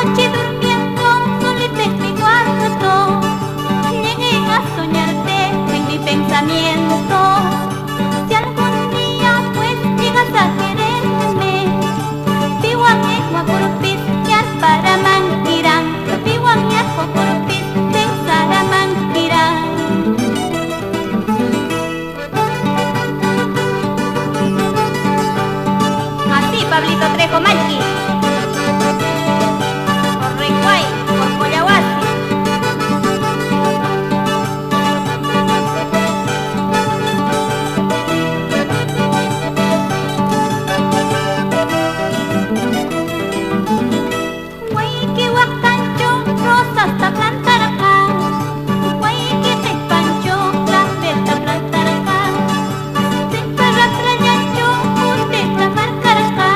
noche durmiendo solita en mi cuarto, llegué a soñarte en mi pensamiento. Si algún día pues llegas a quererme, piwangi wakurupis yar para mangkirang, piwangi wakurupis pensara mangkirang. Así Pablito Trejo Malqui. Correcuay, Corcoyahuasi. Huayqui huactancho, rosas ta plantar acá. Huayqui te pancho, clavel ta plantar acá. Te perra trayancho, punte ta marcar acá.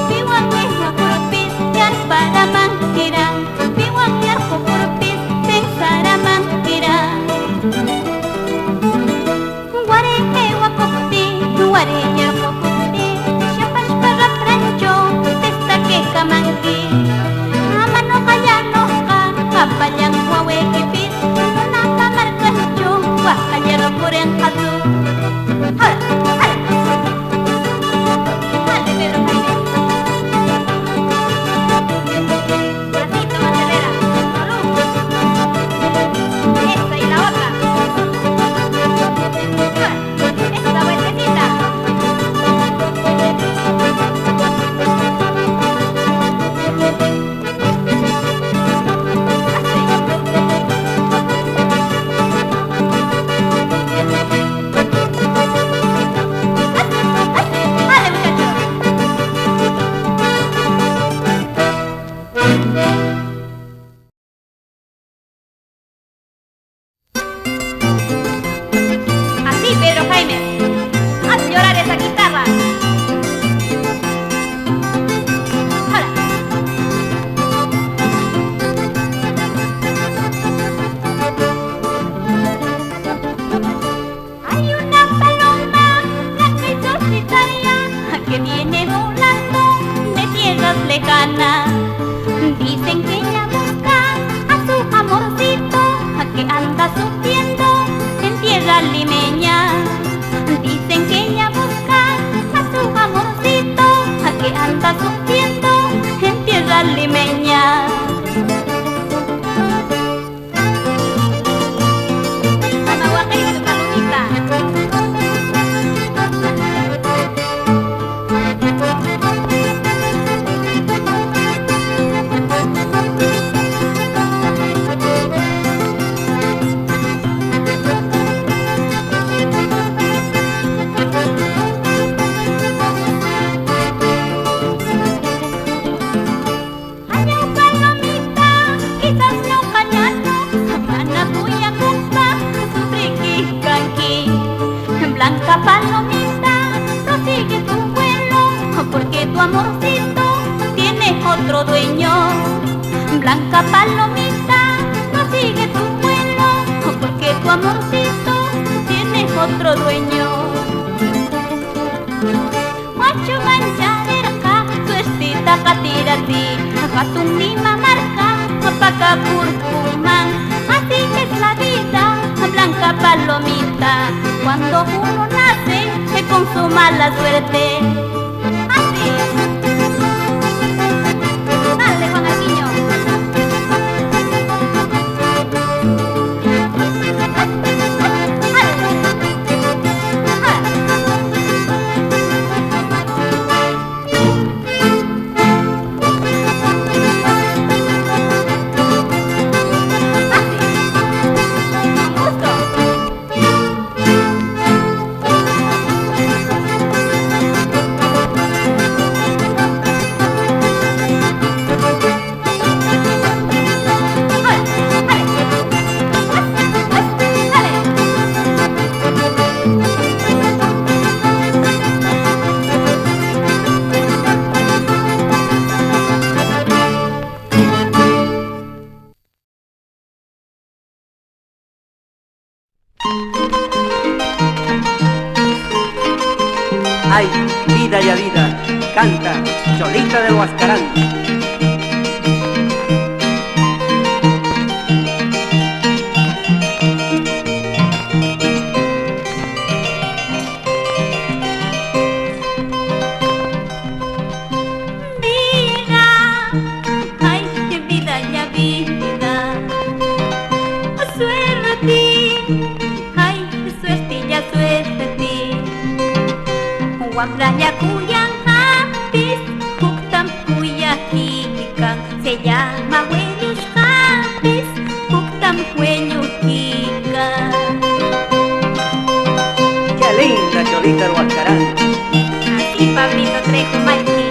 Piwangi wakurupis yar para mangkirang, piwangi wakurupis pensara mangkirang. Guareje wakukti, guareja wakukti, siapas para trancho, testa que kamangki. Amano kayano ka, kapanyang wawe kipit, napa markancho, wakayaro kurang katu. Hala, hala. Dale, Pedro Jaime. Bracito, Mantelera. Salud. Esta y la otra. Esta vueltecita. Dale, muchachos. Así, Pedro Jaime. Haz llorar esa guitarra. Hala. Hay una paloma blanca y solitaria que viene volando de tierras lejanas. Dicen que ella busca a su amorcito que anda sufriendo en tierra limeña. Dicen que ella busca a su amorcito que anda sufriendo en tierra limeña. Amahuaca y su palomita. Allá palomita, quizás no cañano, mana puya cumpa, su friki canqui. Blanca palomita, prosigue tu vuelo, porque tu amorcito tiene otro dueño. Blanca palomita, prosigue tu vuelo, porque tu amorcito tiene otro dueño. Macho mancharerka, suertita katirati, katong lima marca, kapaka kurkuman. Así es la vida, blanca palomita, cuando uno nace, se consuma la suerte. Así. Dale, Juan Alquiño. Ay, vida y a vida, canta Cholita del Huascarán. Wabraya kuyan hapis, huktam kuyakikan. Se llama huellos hapis, huktam huellukikan. Qué linda Cholita Huascarán. Así Pablito Trejo Machi.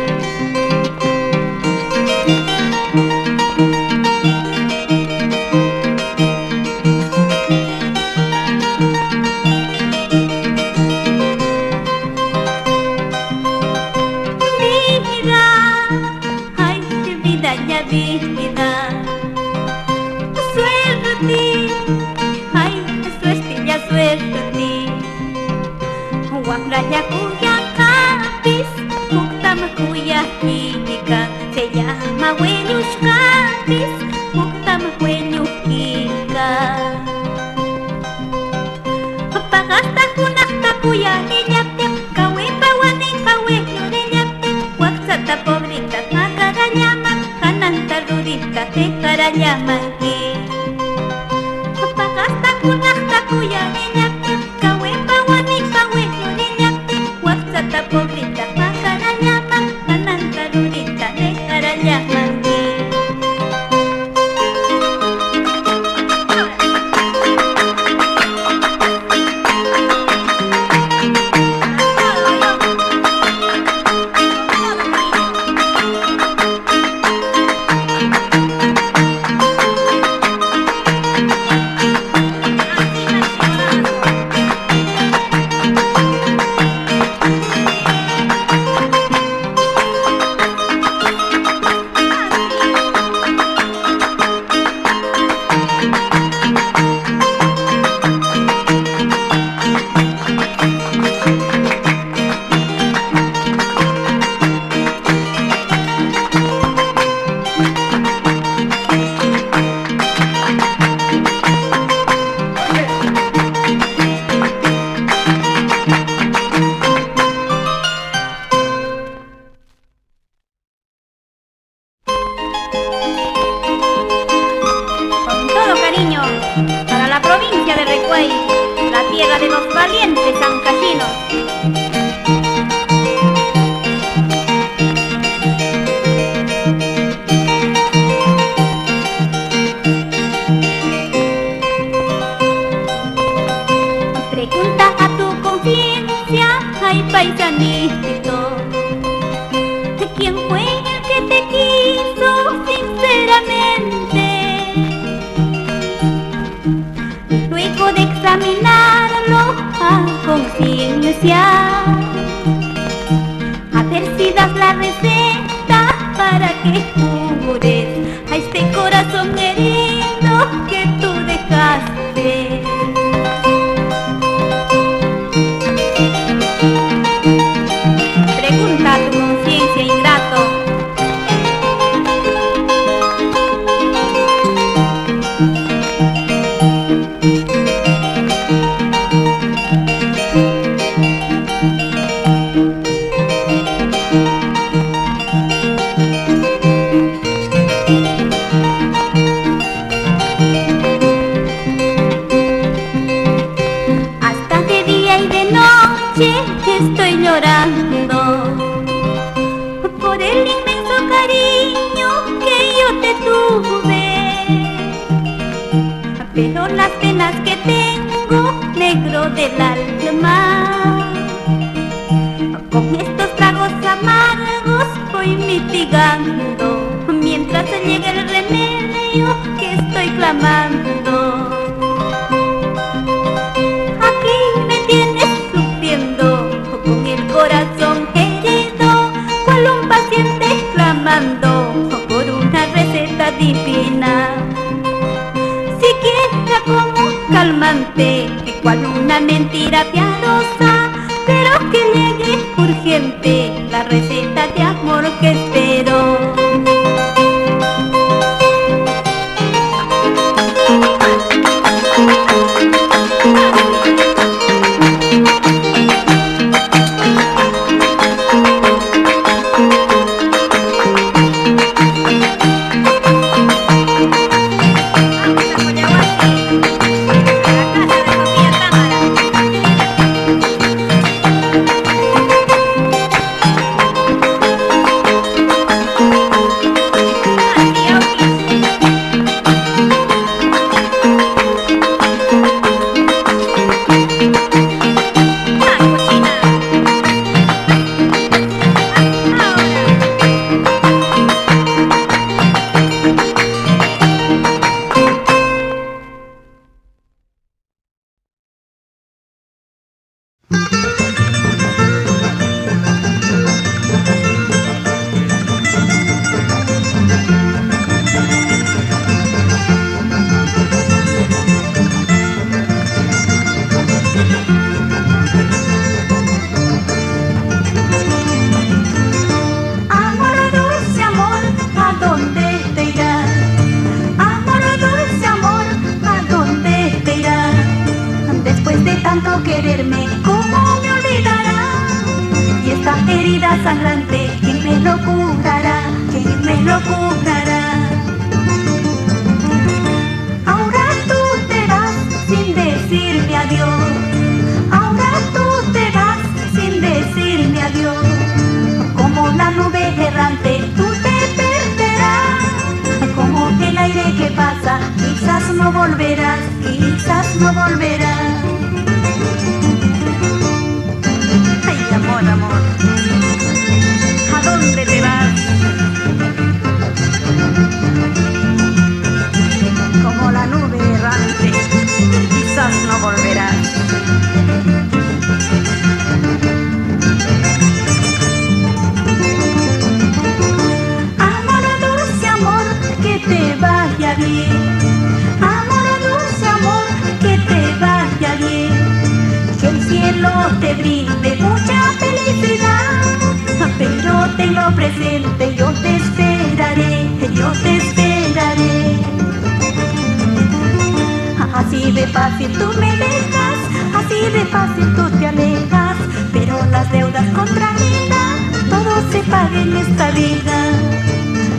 Vida, suerte, ay, suerte, ya suerte. Wabraya kuya kapis, huktam kuya kika. Se llama huellos kapis, huktam huellukica. Pagasta kunakta kuya niñapte, kawe pawani kawe niñapte. Waksata pobrita makaranyama. Tarurita te karayamanki. Pagasta kunakta kuya niñapte, kawe pawani kawe niñapte. Waksata pobrita makaranyama, kanan tarurita te karayamanki. Para la provincia de Recuay, la tierra de los valientes ancallinos. Pregunta a tu conciencia, ay paisanito, ¿quién fue el que te quiso sinceramente? Luego de examinarlo a conciencia, a ver si das la receta para que cures a este corazón herido que tú dejaste. Pregunta a tu conciencia, ingrato. Estoy llorando por el inmenso cariño que yo te tuve, pero las penas que tengo, negro del alma, con estos tragos amargos voy mitigando, mientras llega el remedio que estoy clamando. Aquí me tienes sufriendo, con el corazón herido, cual un paciente clamando por una receta divina. Siquiera como un calmante, cual una mentira piadosa, pero que llegue urgente la receta de amor que espero. quizás no volverá. Ay, amor, amor, ¿a dónde te vas? Como la nube errante, quizás no volverás. Amor, dulce amor, que te vaya bien. Amor, dulce amor, que te vaya bien. Que el cielo te brinde mucha felicidad. Pero tenlo presente, yo te esperaré, yo te esperaré. Así de fácil tú me dejas, así de fácil tú te alejas. Pero las deudas contraídas, todo se paga en esta vida.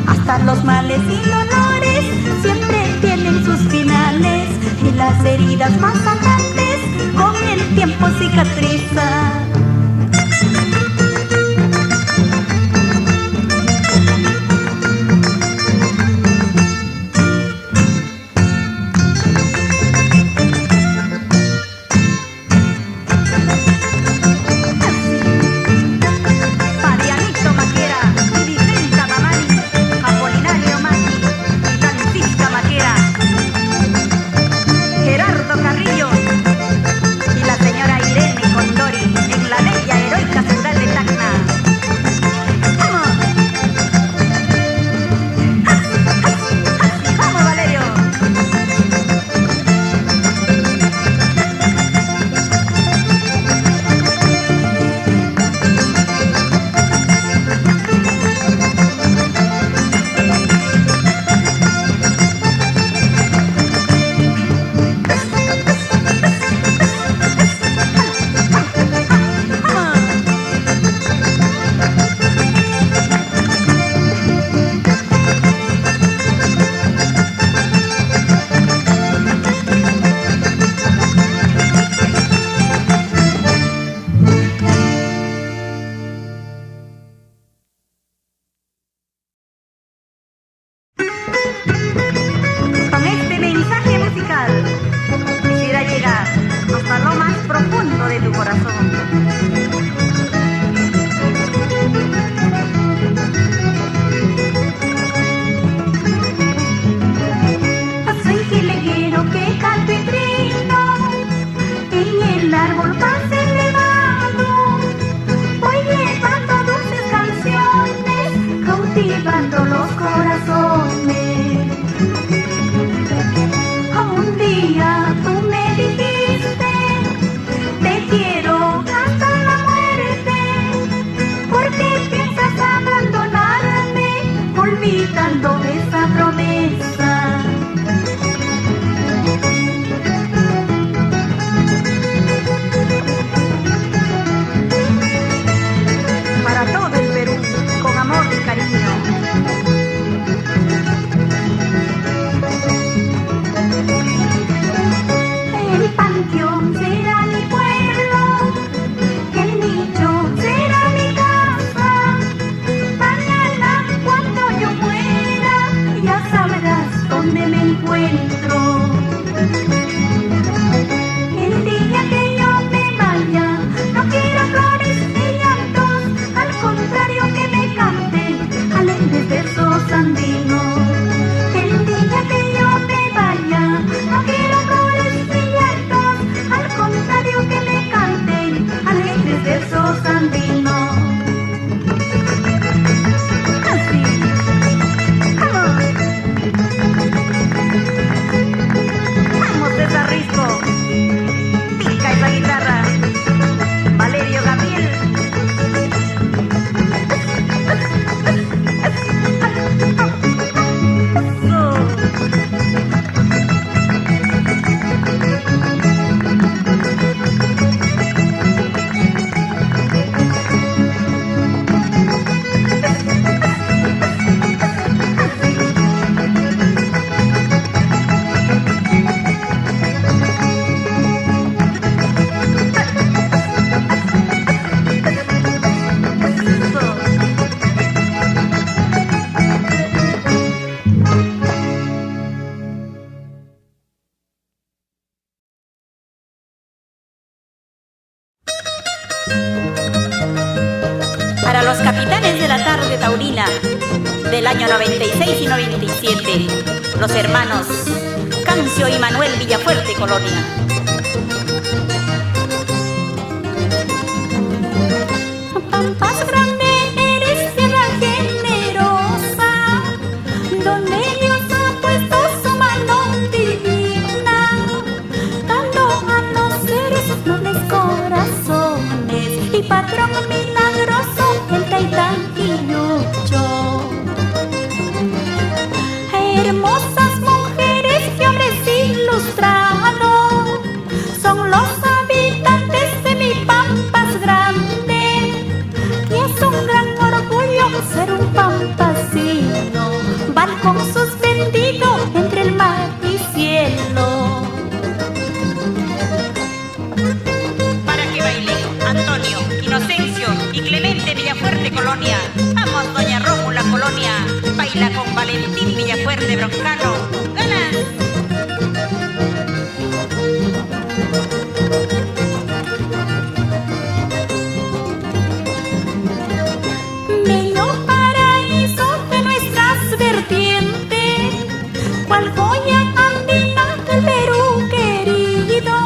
Hasta los males y dolores siempre tienen sus finales. Y las heridas más sangrantes con el tiempo cicatrizan. Vamos año 96 y 97, los hermanos Cancio y Manuel Villafuerte, Colonia. Pampas grande, eres tierra generosa, donde Dios ha puesto su mano divina, dando a los seres nobles corazones y patrón milagroso el Taitán Quillucho. Hermosas mujeres y hombres ilustrados son los habitantes de mi Pampas grande, y es un gran orgullo ser un pampasino. Van con sus vendidos entre el mar y cielo. Para que bailen Antonio, Inocencio y Clemente Villafuerte, Colonia. Vamos, doña Rómula, Colonia. Baila con Valentín Villafuerte, Broncano. ¡Ganas! Bello paraíso de nuestras vertientes, cual joya andina del Perú querido,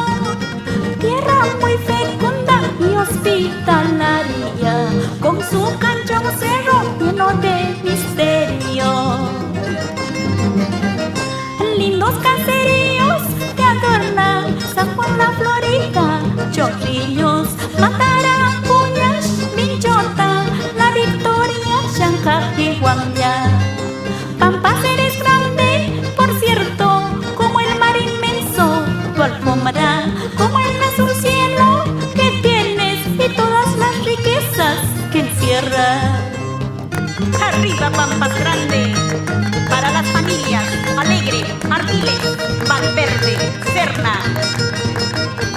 tierra muy fecunda y hospitalaria, con su cancha un cerro lleno de misterio. Lindos caseríos que adornan San Juan, la Florida, Chorrillos, Matará, Puñas, Minchota, La Victoria, Xanca y Guamya. Pampas eres grande, por cierto, como el mar inmenso, tu alfombra, como el azul cielo que tienes y todas las riquezas que encierra. Arriba Pampas grande, para las familias Alegre, Ardiles, Valverde, Serna.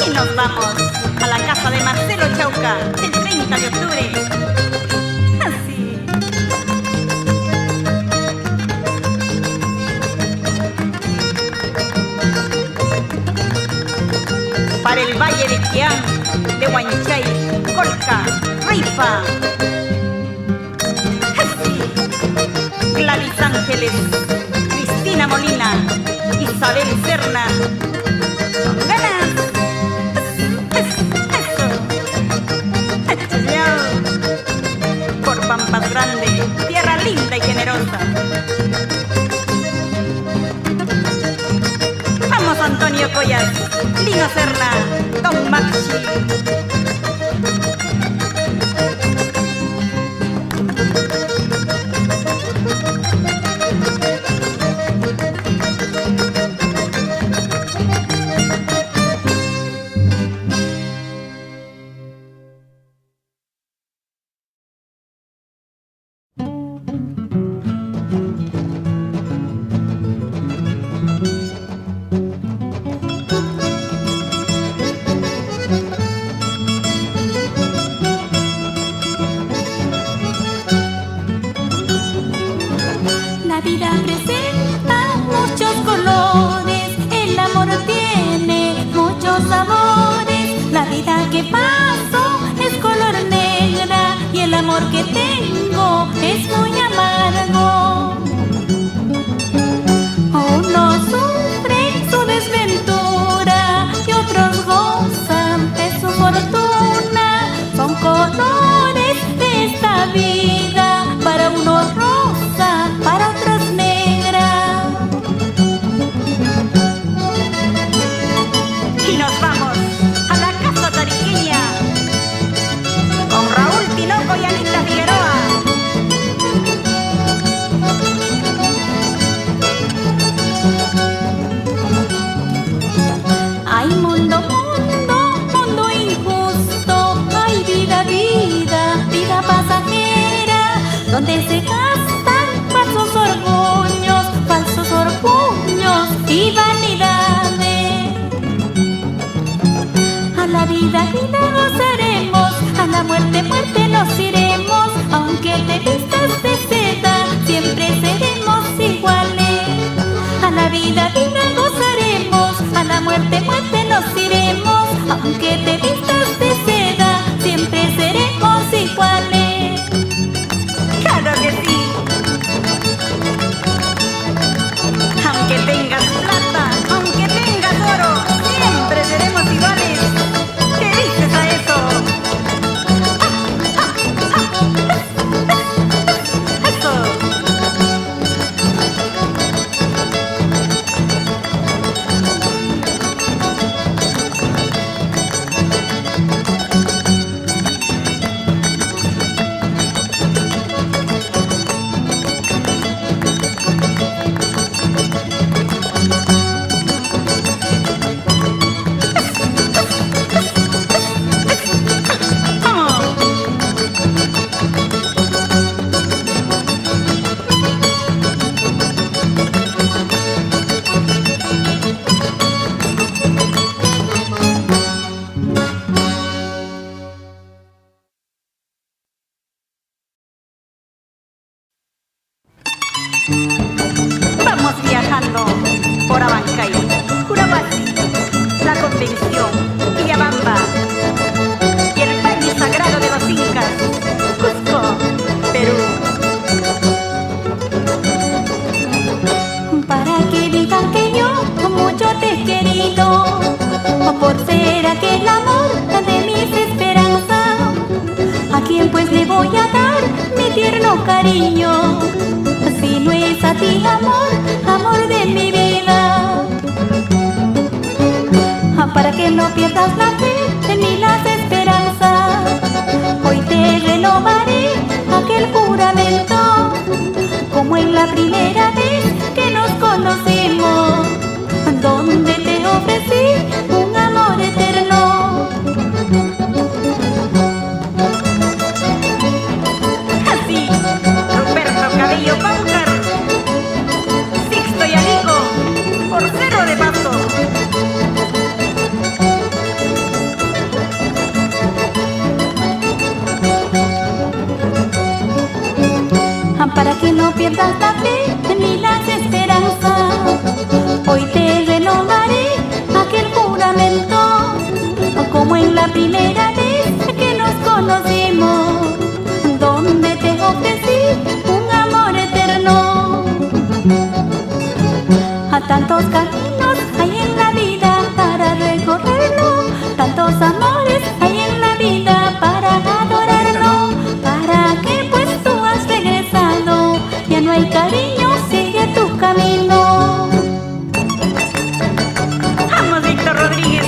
Y nos vamos a la casa de Marcelo Chauca el 30 de octubre. Así. Para el Valle de Quián, de Huanchay, Colca, Rifa. Gladys Ángeles, Cristina Molina, Isabel Serna. ¡Con ganas! ¡Eso! ¡Eso! Por Pampas grande, tierra linda y generosa. Vamos, Antonio Collas, Lino Serna, Don Maxi. La vida presenta muchos colores, el amor tiene muchos sabores. La vida que paso es color negra y el amor que tengo es muy amargo. Unos sufren su desventura y otros gozan de su fortuna. Son colores de esta vida, para unos rosa, para otros negra. Y nos vamos a la casa tariqueña con Raúl Tinoco y Anita Figueroa. Ay, mundo, mundo, mundo injusto. Ay, vida, vida, vida pasajera, donde se gastan falsos orgullos y vanidades. A la vida, vida gozaremos, a la muerte, muerte nos iremos. Aunque te vistas de seda, siempre seremos iguales. A la vida, vida gozaremos, a la muerte, muerte nos iremos. Aunque te vistas de seda, siempre seremos iguales. ¡Claro que sí! viajando por Abancay, Curahuasi, La Convención, Quillabamba y el valle sagrado de los Incas, Cusco, Perú. Para que digan que yo mucho te he querido, por ser aquel amor de mis esperanzas, ¿a quién pues le voy a dar mi tierno cariño? Si no es a ti, amor, amor de mi vida. Para que no pierdas la fe ni las esperanzas, hoy te renovaré aquel juramento, como en la primera vez que nos conocimos, donde te ofrecí un amor eterno. Así, Ruperto Cabello Paucar, Sixto y Alico, por Cerro de Pasto. Para que no pierdas la fe ni las esperanzas, hoy te renovaré aquel juramento, como en la primera vez que nos conocimos, donde te ofrecí un amor eterno. A tantos caminos hay en la vida para recorrerlo, tantos amores hay en la vida para adorarlo. ¿Para qué pues tú has regresado? Ya no hay cariño, sigue tu camino. Vamos, Víctor Rodríguez,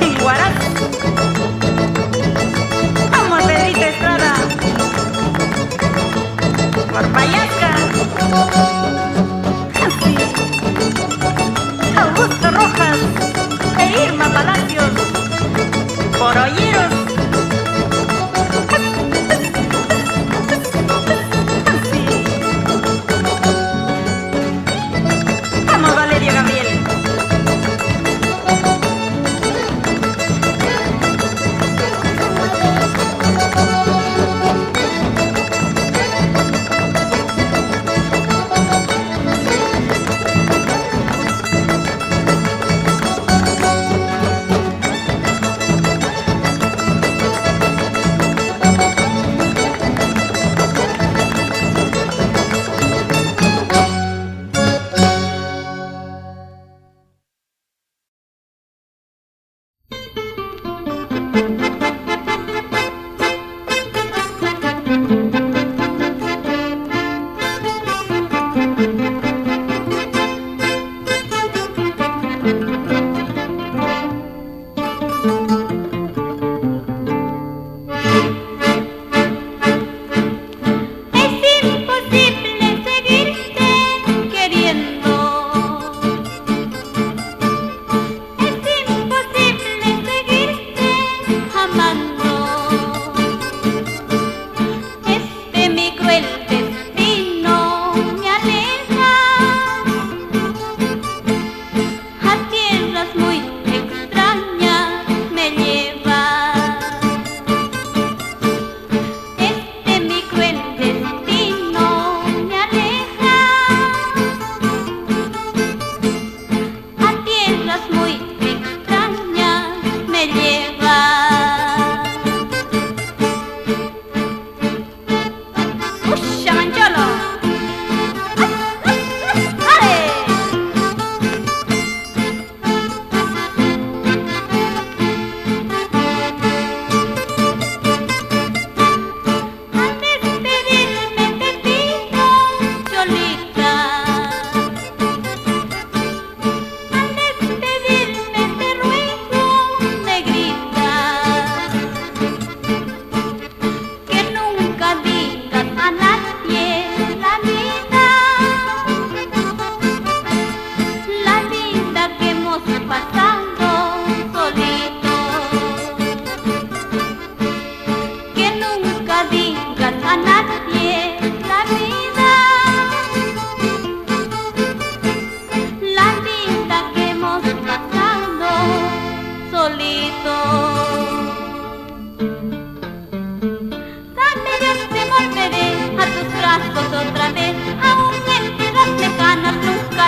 en Huaraz. Vamos, Pedrito Estrada, por Payasca.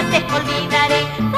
nunca te olvidaré.